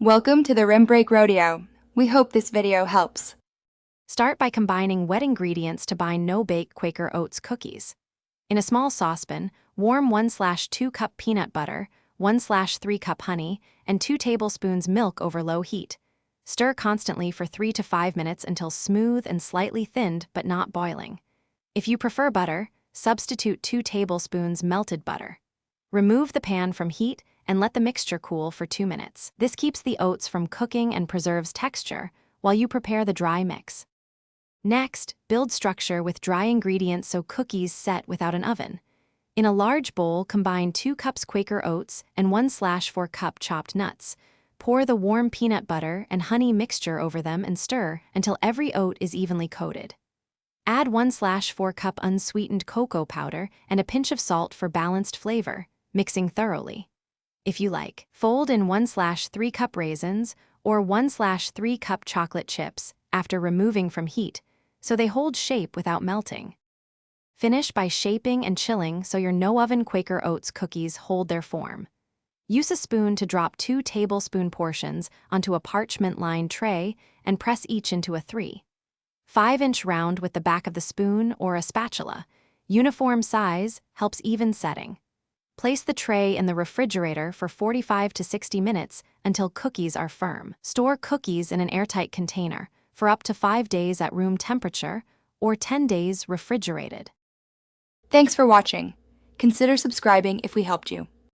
Welcome to the Rim Break Rodeo. We hope this video helps. Start by combining wet ingredients to bind no-bake Quaker Oats cookies. In a small saucepan, warm 1/2 cup peanut butter, 1/3 cup honey, and 2 tablespoons milk over low heat. Stir constantly for 3 to 5 minutes until smooth and slightly thinned but not boiling. If you prefer butter, substitute 2 tablespoons melted butter. Remove the pan from heat and let the mixture cool for 2 minutes. This keeps the oats from cooking and preserves texture while you prepare the dry mix. Next, build structure with dry ingredients so cookies set without an oven. In a large bowl, combine 2 cups Quaker Oats and 1/4 cup chopped nuts. Pour the warm peanut butter and honey mixture over them and stir until every oat is evenly coated. Add 1/4 cup unsweetened cocoa powder and a pinch of salt for balanced flavor, mixing thoroughly. If you like, fold in 1/3 cup raisins or 1/3 cup chocolate chips after removing from heat, so they hold shape without melting. Finish by shaping and chilling so your no-oven Quaker Oats cookies hold their form. Use a spoon to drop 2 tablespoon portions onto a parchment-lined tray and press each into a 3/5-inch round with the back of the spoon or a spatula. Uniform size helps even setting. Place the tray in the refrigerator for 45 to 60 minutes until cookies are firm. Store cookies in an airtight container for up to 5 days at room temperature or 10 days refrigerated. Thanks for watching. Consider subscribing if we helped you.